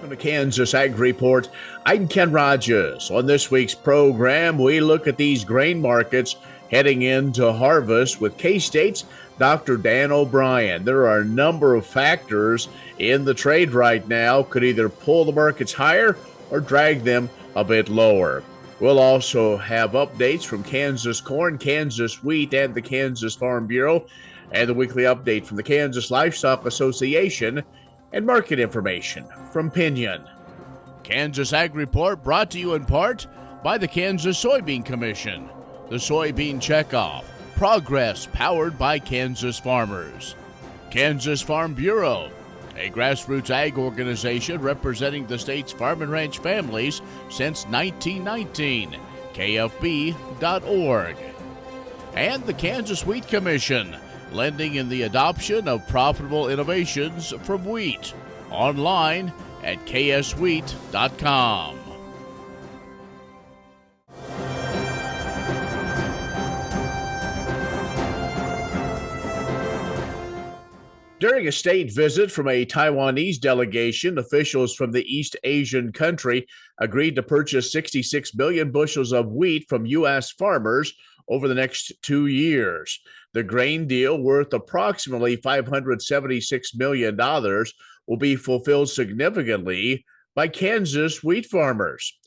Welcome to Kansas Ag Report. I'm Ken Rogers. On this week's program, we look at these grain markets heading into harvest with K-State's Dr. Dan Obrien. There are a number of factors in the trade right now, could either pull the markets higher or drag them a bit lower. We'll also have updates from Kansas corn, Kansas wheat, and the Kansas Farm Bureau, and the weekly update from the Kansas Livestock Association, and market information from Pinion. Kansas Ag Report brought to you in part by the Kansas Soybean Commission, the Soybean Checkoff, progress powered by Kansas farmers. Kansas Farm Bureau, a grassroots ag organization representing the state's farm and ranch families since 1919, kfb.org. And the Kansas Wheat Commission, lending in the adoption of profitable innovations from wheat. Online at kswheat.com. During a state visit from a Taiwanese delegation, officials from the East Asian country agreed to purchase 66 million bushels of wheat from U.S. farmers over the next 2 years. The grain deal, worth approximately $576 million, will be fulfilled significantly by Kansas wheat farmers.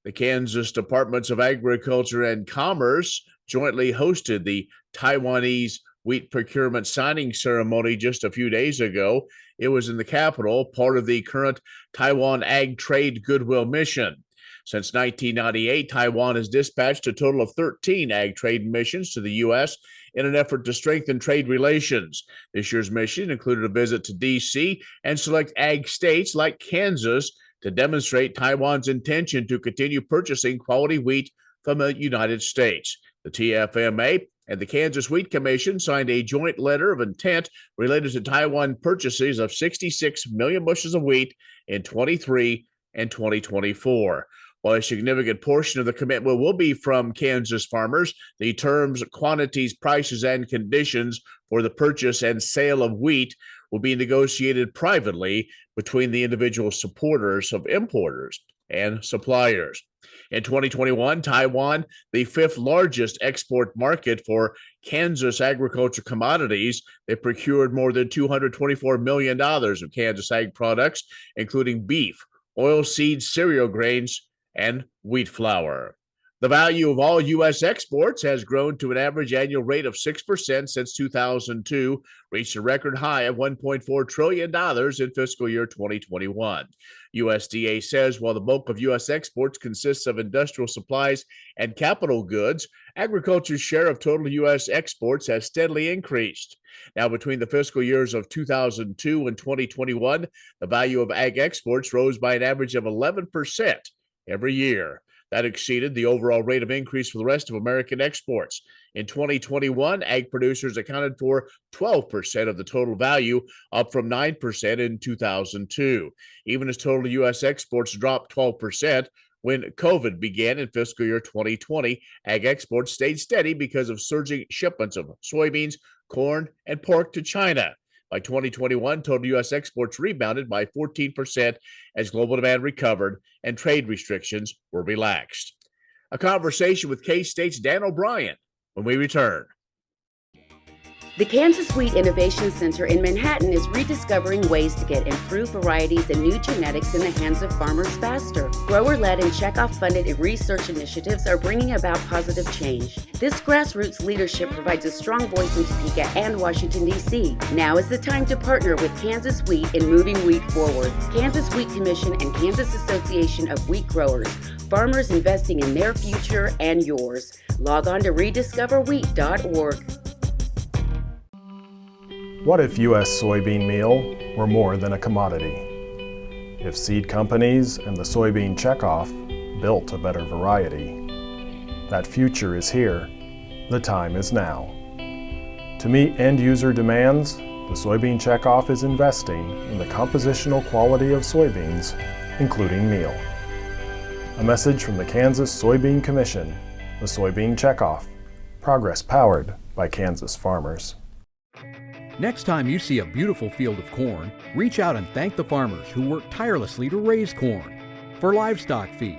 The Kansas Departments of Agriculture and Commerce jointly hosted the Taiwanese wheat procurement signing ceremony just a few days ago. It was in the capital, part of the current Taiwan Ag Trade Goodwill Mission. Since 1998, Taiwan has dispatched a total of 13 ag trade missions to the U.S. in an effort to strengthen trade relations. This year's mission included a visit to D.C. and select ag states like Kansas to demonstrate Taiwan's intention to continue purchasing quality wheat from the United States. The TFMA and the Kansas Wheat Commission signed a joint letter of intent related to Taiwan purchases of 66 million bushels of wheat in 23 and 2024. While a significant portion of the commitment will be from Kansas farmers, the terms, quantities, prices, and conditions for the purchase and sale of wheat will be negotiated privately between the individual supporters of importers and suppliers. In 2021, Taiwan, the fifth largest export market for Kansas agriculture commodities, they procured more than $224 million of Kansas ag products, including beef, oilseeds, cereal grains, and wheat flour. The value of all U.S. exports has grown to an average annual rate of 6% since 2002, reached a record high of $1.4 trillion in fiscal year 2021. USDA says while the bulk of U.S. exports consists of industrial supplies and capital goods, agriculture's share of total U.S. exports has steadily increased. Now, between the fiscal years of 2002 and 2021, the value of ag exports rose by an average of 11% every year. That exceeded the overall rate of increase for the rest of American exports. In 2021, ag producers accounted for 12% of the total value, up from 9% in 2002. Even as total U.S. exports dropped 12%, when COVID began in fiscal year 2020, ag exports stayed steady because of surging shipments of soybeans, corn, and pork to China. By 2021, total U.S. exports rebounded by 14% as global demand recovered and trade restrictions were relaxed. A conversation with K-State's Dan Obrien when we return. The Kansas Wheat Innovation Center in Manhattan is rediscovering ways to get improved varieties and new genetics in the hands of farmers faster. Grower-led and checkoff-funded research initiatives are bringing about positive change. This grassroots leadership provides a strong voice in Topeka and Washington, D.C. Now is the time to partner with Kansas Wheat in moving wheat forward. Kansas Wheat Commission and Kansas Association of Wheat Growers, farmers investing in their future and yours. Log on to rediscoverwheat.org. What if U.S. soybean meal were more than a commodity? If seed companies and the soybean checkoff built a better variety? That future is here. The time is now. To meet end-user demands, the soybean checkoff is investing in the compositional quality of soybeans, including meal. A message from the Kansas Soybean Commission, the Soybean Checkoff, progress powered by Kansas farmers. Next time you see a beautiful field of corn, reach out and thank the farmers who work tirelessly to raise corn for livestock feed,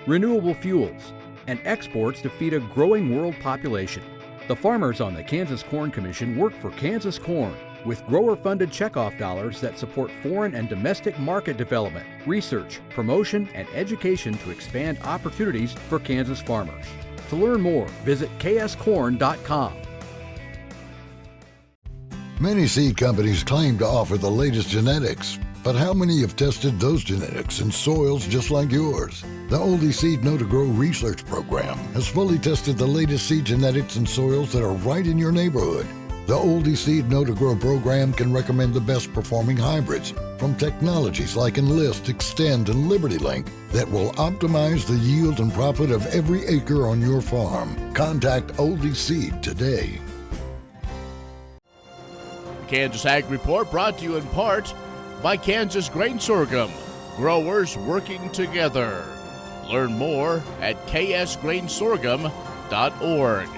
renewable fuels, and exports to feed a growing world population. The farmers on the Kansas Corn Commission work for Kansas Corn with grower-funded checkoff dollars that support foreign and domestic market development, research, promotion, and education to expand opportunities for Kansas farmers. To learn more, visit kscorn.com. Many seed companies claim to offer the latest genetics, but how many have tested those genetics in soils just like yours? The Oldie Seed Know to Grow research program has fully tested the latest seed genetics in soils that are right in your neighborhood. The Oldie Seed Know to Grow program can recommend the best performing hybrids from technologies like Enlist, Extend, and LibertyLink that will optimize the yield and profit of every acre on your farm. Contact Oldie Seed today. Kansas Ag Report brought to you in part by Kansas Grain Sorghum, growers working together. Learn more at ksgrainsorghum.org.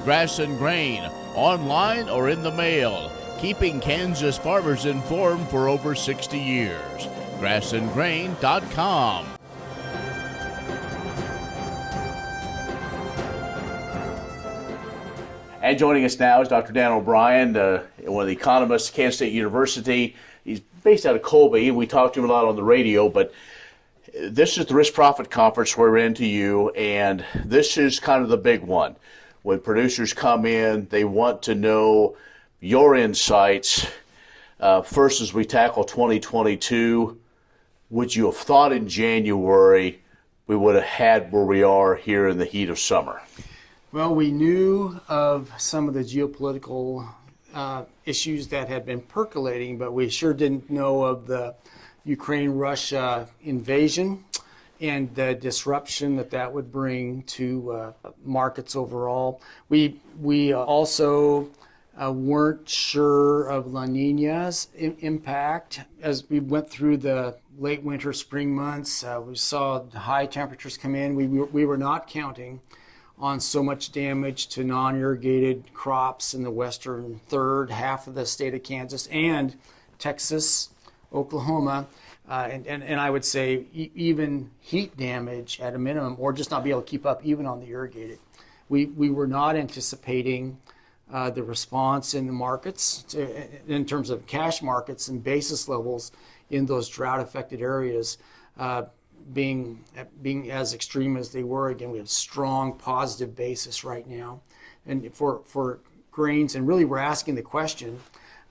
Grass and Grain, online or in the mail, keeping Kansas farmers informed for over 60 years. grassandgrain.com. And joining us now is Dr. Dan Obrien, one of the economists at Kansas State University. He's based out of Colby, and we talked to him a lot on the radio, but this is the Risk Profit Conference we're into you, and this is kind of the big one. When producers come in, they want to know your insights. First, as we tackle 2022, would you have thought in January we would have had where we are here in the heat of summer? Well, we knew of some of the geopolitical issues that had been percolating, but we sure didn't know of the Ukraine-Russia invasion and the disruption that would bring to markets overall. We also weren't sure of La Nina's impact. As we went through the late winter, spring months, we saw high temperatures come in. We were not counting on so much damage to non-irrigated crops in the western third half of the state of Kansas and Texas, Oklahoma, and I would say even heat damage at a minimum, or just not be able to keep up even on the irrigated. We were not anticipating the response in the markets in terms of cash markets and basis levels in those drought-affected areas being as extreme as they were. Again, we have strong positive basis right now, and for grains, and really we're asking the question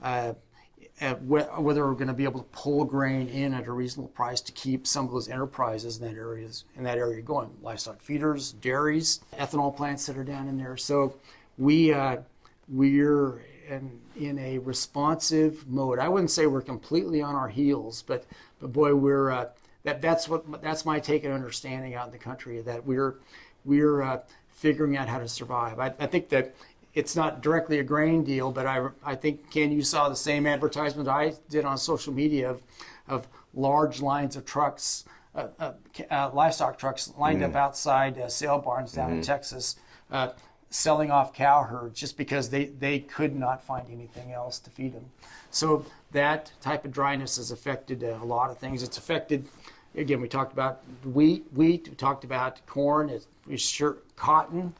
whether we're going to be able to pull grain in at a reasonable price to keep some of those enterprises in that area going. Livestock feeders, dairies, ethanol plants that are down in there. So we're in a responsive mode. I wouldn't say we're completely on our heels, but boy, we're that's my take and understanding out in the country, that we're figuring out how to survive. I think that it's not directly a grain deal, but I think, Ken, you saw the same advertisement I did on social media of large lines of trucks, livestock trucks lined up outside sale barns down in Texas, selling off cow herds just because they could not find anything else to feed them. So that type of dryness has affected a lot of things. It's affected, again, we talked about wheat, we talked about corn, cotton,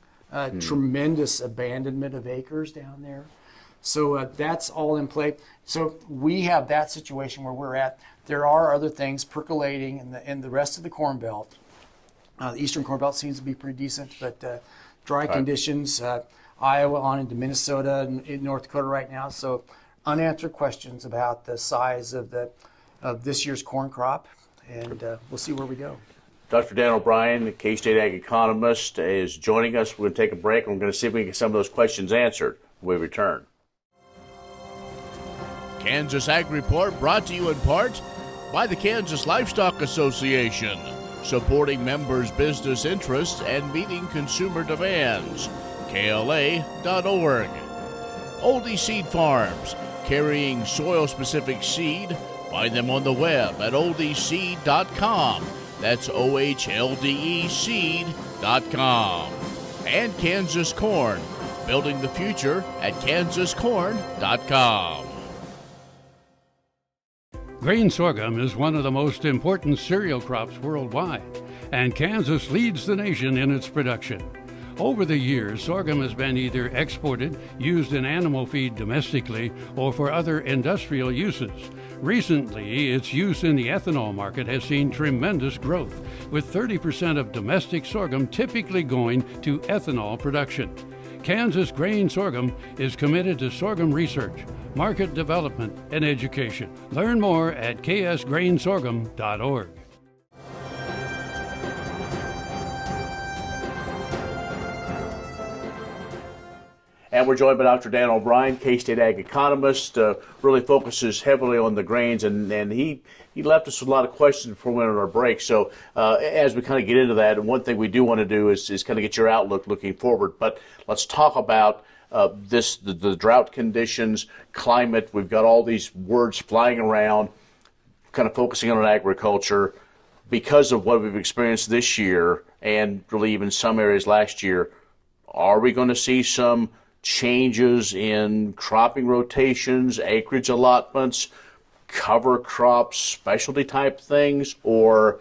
tremendous abandonment of acres down there. So that's all in play. So we have that situation where we're at. There are other things percolating in the rest of the Corn Belt. The Eastern Corn Belt seems to be pretty decent, but dry conditions, Iowa on into Minnesota and in North Dakota right now. So unanswered questions about the size of this year's corn crop, and we'll see where we go. Dr. Dan Obrien, the K-State Ag economist, is joining us. We're going to take a break, and we're going to see if we can get some of those questions answered when we return. Kansas Ag Report brought to you in part by the Kansas Livestock Association, supporting members' business interests and meeting consumer demands. KLA.org. Oldie Seed Farms, carrying soil-specific seed. Find them on the web at oldieseed.com. That's OHLDE seed.com. And Kansas Corn, building the future at kansascorn.com. Grain sorghum is one of the most important cereal crops worldwide, and Kansas leads the nation in its production. Over the years, sorghum has been either exported, used in animal feed domestically, or for other industrial uses. Recently, its use in the ethanol market has seen tremendous growth, with 30% of domestic sorghum typically going to ethanol production. Kansas Grain Sorghum is committed to sorghum research, market development, and education. Learn more at ksgrainsorghum.org. And we're joined by Dr. Dan Obrien, K-State ag economist, really focuses heavily on the grains, and he left us with a lot of questions before we went on our break. So as we kind of get into that, one thing we do want to do is kind of get your outlook looking forward. But let's talk about the drought conditions, climate. We've got all these words flying around, kind of focusing on agriculture because of what we've experienced this year and really even some areas last year. Are we going to see some changes in cropping rotations, acreage allotments, cover crops, specialty type things, or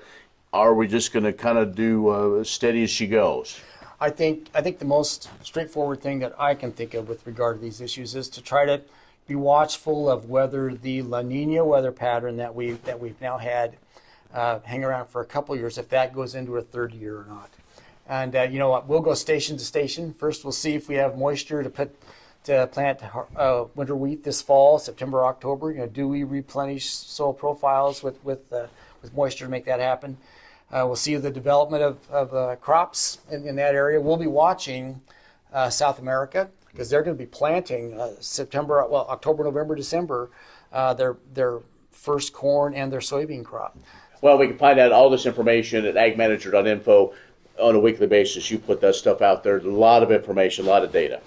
are we just going to kind of do steady as she goes? I think the most straightforward thing that I can think of with regard to these issues is to try to be watchful of whether the La Nina weather pattern that we've now had hang around for a couple years, if that goes into a third year or not. And you know what? We'll go station to station. First, we'll see if we have moisture to plant winter wheat this fall, September, October. You know, do we replenish soil profiles with moisture to make that happen? We'll see the development of crops in that area. We'll be watching South America because they're going to be planting October, November, December, their first corn and their soybean crop. Well, we can find out all this information at agmanager.info. On a weekly basis, you put that stuff out there. A lot of information, a lot of data.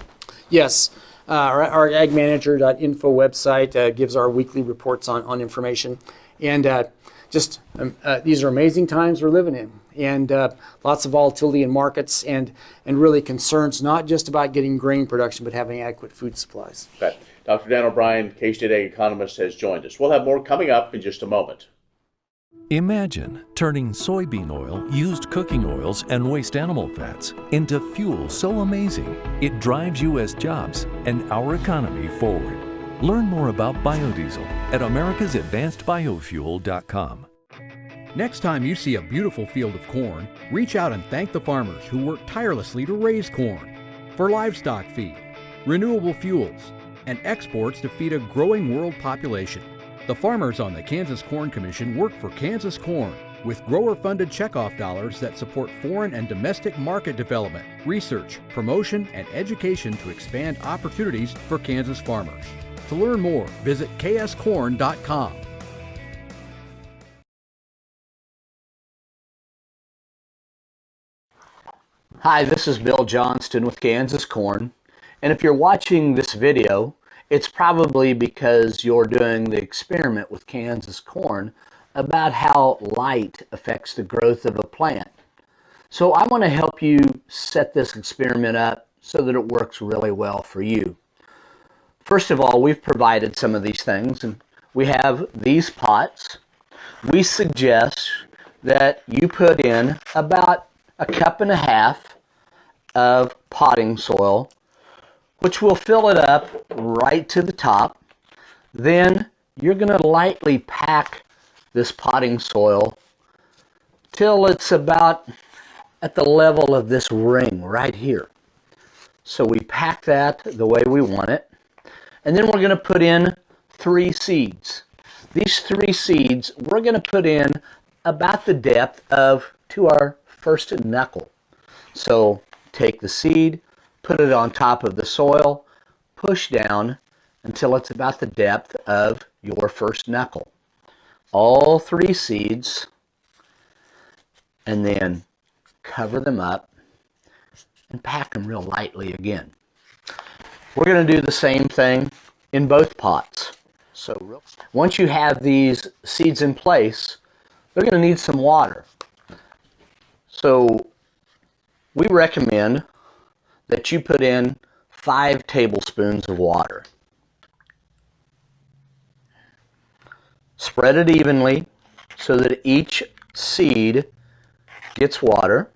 Yes. Our agmanager.info website gives our weekly reports on information. And these are amazing times we're living in. And lots of volatility in markets and really concerns not just about getting grain production, but having adequate food supplies. Okay. Dr. Dan Obrien, K-State ag economist, has joined us. We'll have more coming up in just a moment. Imagine turning soybean oil, used cooking oils, and waste animal fats into fuel so amazing it drives U.S. jobs and our economy forward. Learn more about biodiesel at americasadvancedbiofuel.com. Next time you see a beautiful field of corn, reach out and thank the farmers who work tirelessly to raise corn for livestock feed, renewable fuels, and exports to feed a growing world population. The farmers on the Kansas Corn Commission work for Kansas Corn with grower-funded checkoff dollars that support foreign and domestic market development, research, promotion, and education to expand opportunities for Kansas farmers. To learn more, visit kscorn.com. Hi, this is Bill Johnston with Kansas Corn, and if you're watching this video, it's probably because you're doing the experiment with Kansas corn about how light affects the growth of a plant. So I want to help you set this experiment up so that it works really well for you. First of all, we've provided some of these things, and we have these pots. We suggest that you put in about 1.5 cups of potting soil, which will fill it up right to the top. Then you're going to lightly pack this potting soil till it's about at the level of this ring right here. So we pack that the way we want it. And then we're going to put in 3 seeds. These 3 seeds we're going to put in about the depth to our first knuckle. So take the seed, put it on top of the soil, push down until it's about the depth of your first knuckle. All 3 seeds, and then cover them up and pack them real lightly again. We're going to do the same thing in both pots. So once you have these seeds in place, they're going to need some water. So we recommend that you put in 5 tablespoons of water. Spread it evenly so that each seed gets water.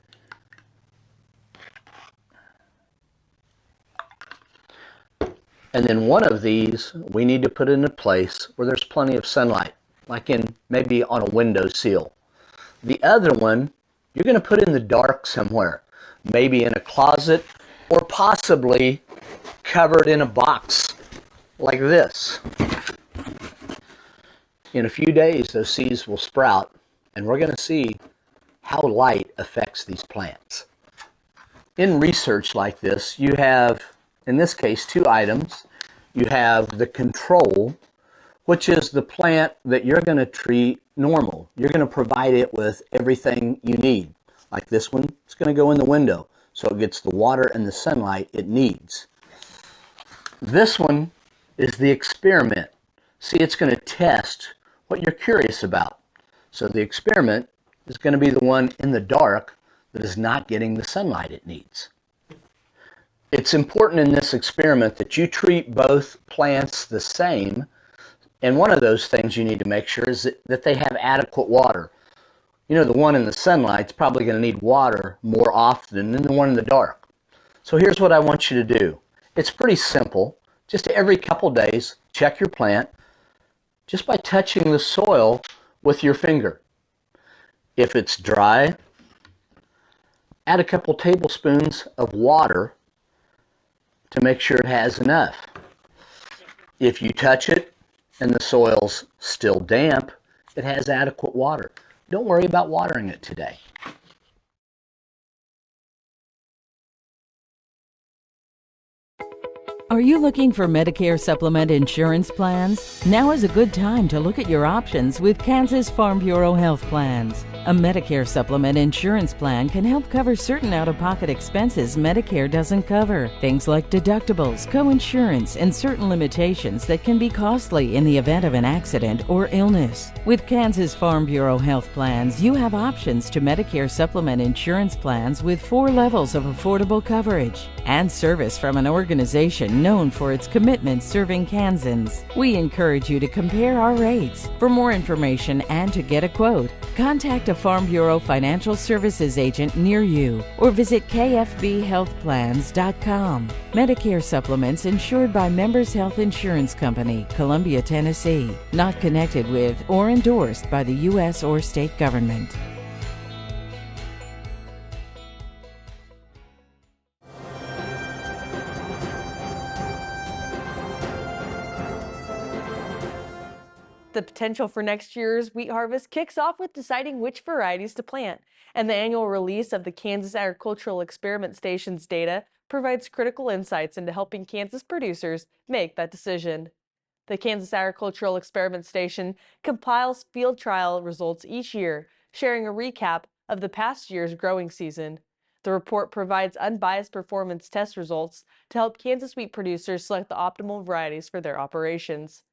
And then one of these we need to put in a place where there's plenty of sunlight, like in maybe on a windowsill. The other one you're going to put in the dark somewhere, maybe in a closet or possibly covered in a box like this. In a few days, those seeds will sprout, and we're going to see how light affects these plants. In research like this, you have, in this case, 2 items. You have the control, which is the plant that you're going to treat normal. You're going to provide it with everything you need. Like this one, it's going to go in the window, so it gets the water and the sunlight it needs. This one is the experiment. See, it's going to test what you're curious about. So the experiment is going to be the one in the dark that is not getting the sunlight it needs. It's important in this experiment that you treat both plants the same, and one of those things you need to make sure is that they have adequate water. You know, the one in the sunlight's probably going to need water more often than the one in the dark. So here's what I want you to do. It's pretty simple. Just every couple days, check your plant just by touching the soil with your finger. If it's dry, add a couple tablespoons of water to make sure it has enough. If you touch it and the soil's still damp, it has adequate water. Don't worry about watering it today. Are you looking for Medicare supplement insurance plans? Now is a good time to look at your options with Kansas Farm Bureau Health Plans. A Medicare supplement insurance plan can help cover certain out-of-pocket expenses Medicare doesn't cover. Things like deductibles, co-insurance, and certain limitations that can be costly in the event of an accident or illness. With Kansas Farm Bureau Health Plans, you have options to Medicare supplement insurance plans with 4 levels of affordable coverage and service from an organization known for its commitment serving Kansans. We encourage you to compare our rates. For more information and to get a quote, contact a Farm Bureau Financial Services agent near you or visit kfbhealthplans.com. Medicare supplements insured by Members Health Insurance Company, Columbia, Tennessee. Not connected with or endorsed by the U.S. or state government. The potential for next year's wheat harvest kicks off with deciding which varieties to plant, and the annual release of the Kansas Agricultural Experiment Station's data provides critical insights into helping Kansas producers make that decision. The Kansas Agricultural Experiment Station compiles field trial results each year, sharing a recap of the past year's growing season. The report provides unbiased performance test results to help Kansas wheat producers select the optimal varieties for their operations.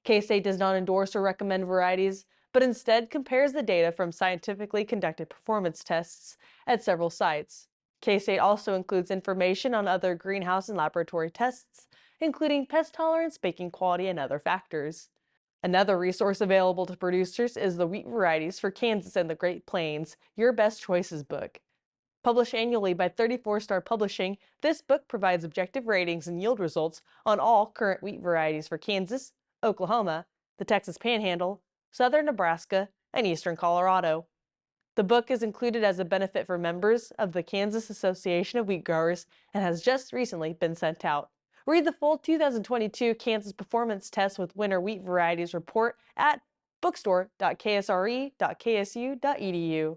K-State does not endorse or recommend varieties, but instead compares the data from scientifically conducted performance tests at several sites. K-State also includes information on other greenhouse and laboratory tests, including pest tolerance, baking quality, and other factors. Another resource available to producers is the Wheat Varieties for Kansas and the Great Plains, Your Best Choices book. Published annually by 34 Star Publishing, this book provides objective ratings and yield results on all current wheat varieties for Kansas, Oklahoma, the Texas Panhandle, southern Nebraska, and eastern Colorado. The book is included as a benefit for members of the Kansas Association of Wheat Growers and has just recently been sent out. Read the full 2022 Kansas Performance Test with Winter Wheat Varieties report at bookstore.ksre.ksu.edu.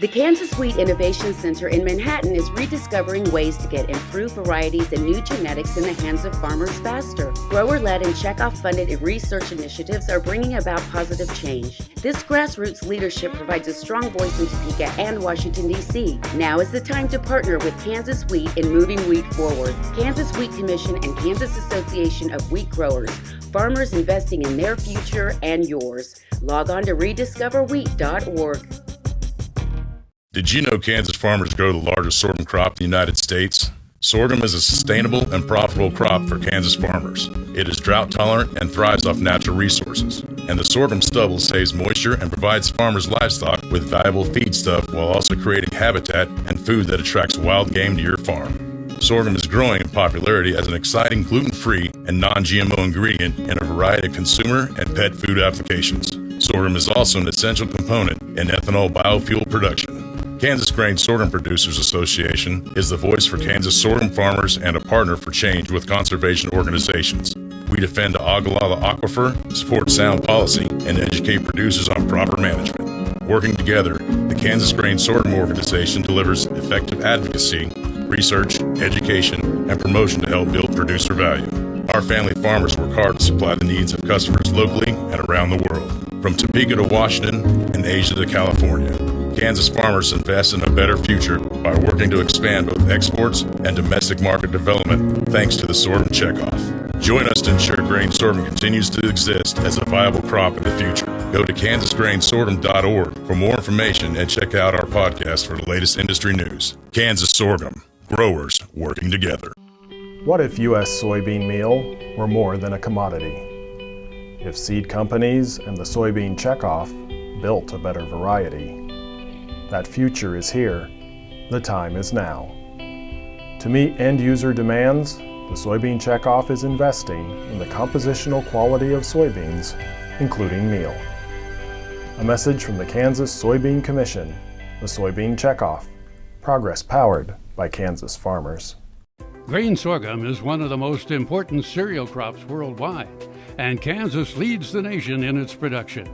The Kansas Wheat Innovation Center in Manhattan is rediscovering ways to get improved varieties and new genetics in the hands of farmers faster. Grower-led and checkoff-funded research initiatives are bringing about positive change. This grassroots leadership provides a strong voice in Topeka and Washington, D.C. Now is the time to partner with Kansas Wheat in moving wheat forward. Kansas Wheat Commission and Kansas Association of Wheat Growers. Farmers investing in their future and yours. Log on to rediscoverwheat.org. Did you know Kansas farmers grow the largest sorghum crop in the United States? Sorghum is a sustainable and profitable crop for Kansas farmers. It is drought tolerant and thrives off natural resources. And the sorghum stubble saves moisture and provides farmers' livestock with valuable feedstuff while also creating habitat and food that attracts wild game to your farm. Sorghum is growing in popularity as an exciting gluten-free and non-GMO ingredient in a variety of consumer and pet food applications. Sorghum is also an essential component in ethanol biofuel production. Kansas Grain Sorghum Producers Association is the voice for Kansas sorghum farmers and a partner for change with conservation organizations. We defend the Ogallala Aquifer, support sound policy, and educate producers on proper management. Working together, the Kansas Grain Sorghum Organization delivers effective advocacy, research, education, and promotion to help build producer value. Our family farmers work hard to supply the needs of customers locally and around the world. From Topeka to Washington and Asia to California, Kansas farmers invest in a better future by working to expand both exports and domestic market development thanks to the sorghum checkoff. Join us to ensure grain sorghum continues to exist as a viable crop in the future. Go to kansasgrainsorghum.org for more information and check out our podcast for the latest industry news. Kansas Sorghum, growers working together. What if U.S. soybean meal were more than a commodity? If seed companies and the soybean checkoff built a better variety? That future is here. The time is now. To meet end-user demands, the soybean checkoff is investing in the compositional quality of soybeans, including meal. A message from the Kansas Soybean Commission, the Soybean Checkoff, progress powered by Kansas farmers. Grain sorghum is one of the most important cereal crops worldwide, and Kansas leads the nation in its production.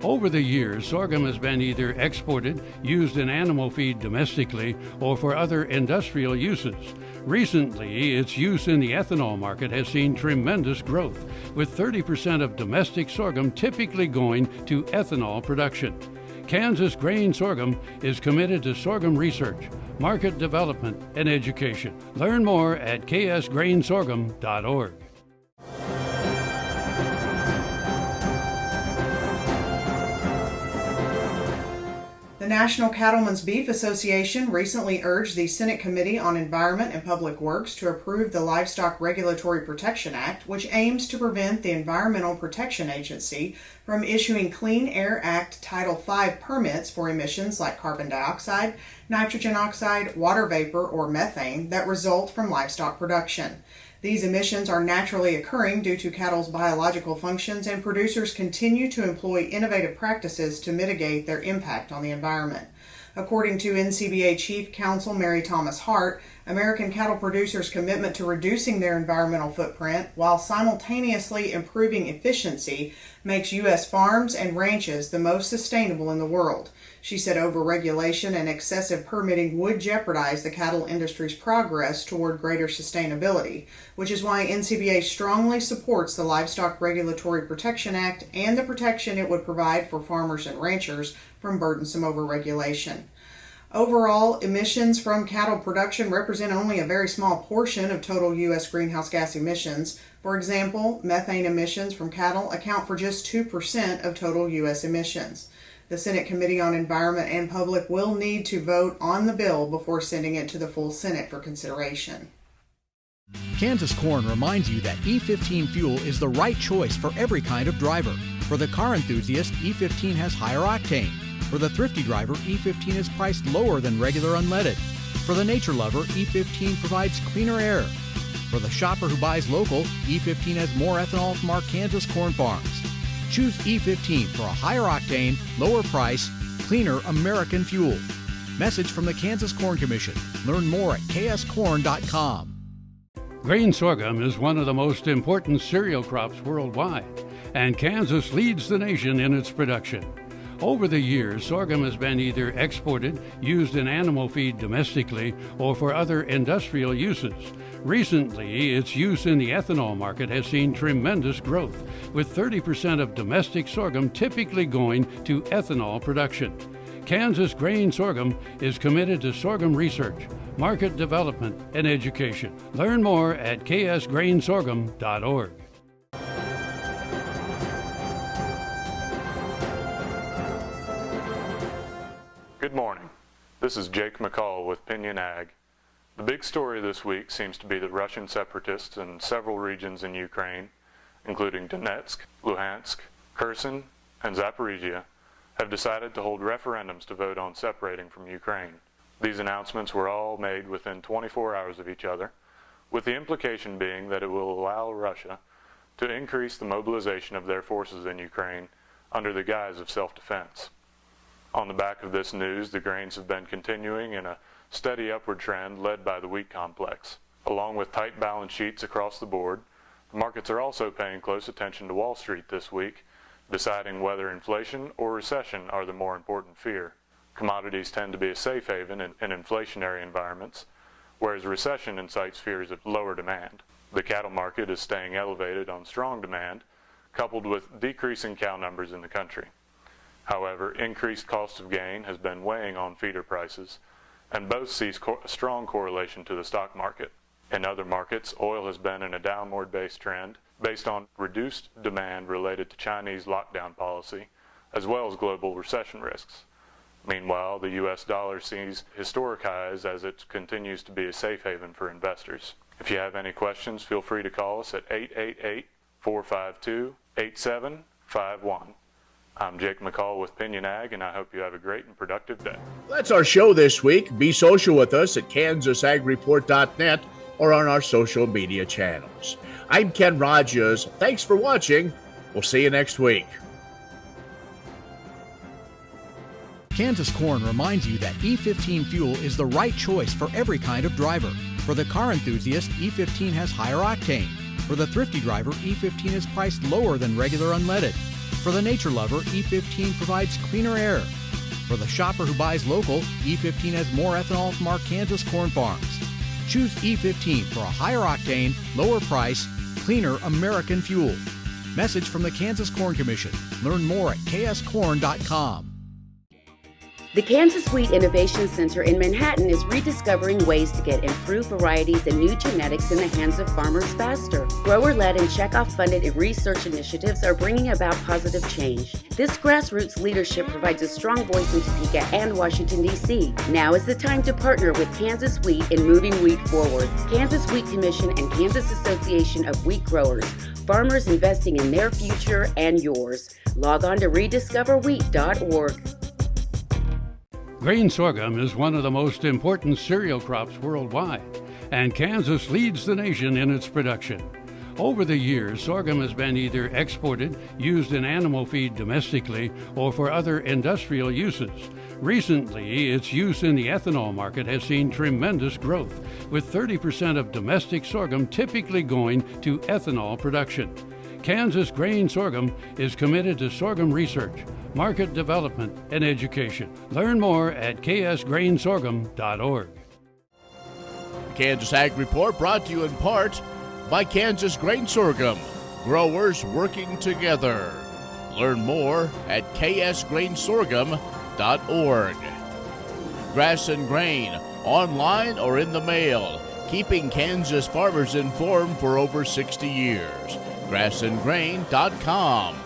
Over the years, sorghum has been either exported, used in animal feed domestically, or for other industrial uses. Recently, its use in the ethanol market has seen tremendous growth, with 30% of domestic sorghum typically going to ethanol production. Kansas Grain Sorghum is committed to sorghum research, market development, and education. Learn more at ksgrainsorghum.org. The National Cattlemen's Beef Association recently urged the Senate Committee on Environment and Public Works to approve the Livestock Regulatory Protection Act, which aims to prevent the Environmental Protection Agency from issuing Clean Air Act Title V permits for emissions like carbon dioxide, nitrogen oxide, water vapor, or methane that result from livestock production. These emissions are naturally occurring due to cattle's biological functions, and producers continue to employ innovative practices to mitigate their impact on the environment. According to NCBA Chief Counsel Mary Thomas Hart, American cattle producers' commitment to reducing their environmental footprint while simultaneously improving efficiency makes U.S. farms and ranches the most sustainable in the world. She said overregulation and excessive permitting would jeopardize the cattle industry's progress toward greater sustainability, which is why NCBA strongly supports the Livestock Regulatory Protection Act and the protection it would provide for farmers and ranchers from burdensome overregulation. Overall, emissions from cattle production represent only a very small portion of total U.S. greenhouse gas emissions. For example, methane emissions from cattle account for just 2% of total U.S. emissions. The Senate Committee on Environment and Public will need to vote on the bill before sending it to the full Senate for consideration. Kansas Corn reminds you that E15 fuel is the right choice for every kind of driver. For the car enthusiast, E15 has higher octane. For the thrifty driver, E15 is priced lower than regular unleaded. For the nature lover, E15 provides cleaner air. For the shopper who buys local, E15 has more ethanol from our Kansas corn farms. Choose E15 for a higher octane, lower price, cleaner American fuel. Message from the Kansas Corn Commission. Learn more at kscorn.com. Grain sorghum is one of the most important cereal crops worldwide, and Kansas leads the nation in its production. Over the years, sorghum has been either exported, used in animal feed domestically, or for other industrial uses. Recently, its use in the ethanol market has seen tremendous growth, with 30% of domestic sorghum typically going to ethanol production. Kansas Grain Sorghum is committed to sorghum research, market development, and education. Learn more at ksgrainsorghum.org. Good morning. This is Jake McCall with Pinion Ag. The big story this week seems to be that Russian separatists in several regions in Ukraine, including Donetsk, Luhansk, Kherson, and Zaporizhia, have decided to hold referendums to vote on separating from Ukraine. These announcements were all made within 24 hours of each other, with the implication being that it will allow Russia to increase the mobilization of their forces in Ukraine under the guise of self-defense. On the back of this news, the grains have been continuing in a steady upward trend led by the wheat complex. Along with tight balance sheets across the board, the markets are also paying close attention to Wall Street this week, deciding whether inflation or recession are the more important fear. Commodities tend to be a safe haven in inflationary environments, whereas recession incites fears of lower demand. The cattle market is staying elevated on strong demand, coupled with decreasing cow numbers in the country. However, increased cost of gain has been weighing on feeder prices, and both see a strong correlation to the stock market. In other markets, oil has been in a downward-based trend based on reduced demand related to Chinese lockdown policy, as well as global recession risks. Meanwhile, the U.S. dollar sees historic highs as it continues to be a safe haven for investors. If you have any questions, feel free to call us at 888-452-8751. I'm Jake McCall with Pinion Ag, and I hope you have a great and productive day. That's our show this week. Be social with us at kansasagreport.net or on our social media channels. I'm Ken Rogers. Thanks for watching. We'll see you next week. Kansas Corn reminds you that E15 fuel is the right choice for every kind of driver. For the car enthusiast, E15 has higher octane. For the thrifty driver, E15 is priced lower than regular unleaded. For the nature lover, E15 provides cleaner air. For the shopper who buys local, E15 has more ethanol from our Kansas corn farms. Choose E15 for a higher octane, lower price, cleaner American fuel. Message from the Kansas Corn Commission. Learn more at kscorn.com. The Kansas Wheat Innovation Center in Manhattan is rediscovering ways to get improved varieties and new genetics in the hands of farmers faster. Grower-led and checkoff-funded research initiatives are bringing about positive change. This grassroots leadership provides a strong voice in Topeka and Washington, D.C. Now is the time to partner with Kansas Wheat in moving wheat forward. Kansas Wheat Commission and Kansas Association of Wheat Growers. Farmers investing in their future and yours. Log on to rediscoverwheat.org. Grain sorghum is one of the most important cereal crops worldwide, and Kansas leads the nation in its production. Over the years, sorghum has been either exported, used in animal feed domestically, or for other industrial uses. Recently, its use in the ethanol market has seen tremendous growth, with 30% of domestic sorghum typically going to ethanol production. Kansas Grain Sorghum is committed to sorghum research, market development, and education. Learn more at ksgrainsorghum.org. Kansas Ag Report brought to you in part by Kansas Grain Sorghum, growers working together. Learn more at ksgrainsorghum.org. Grass and Grain, online or in the mail, keeping Kansas farmers informed for over 60 years. grassandgrain.com.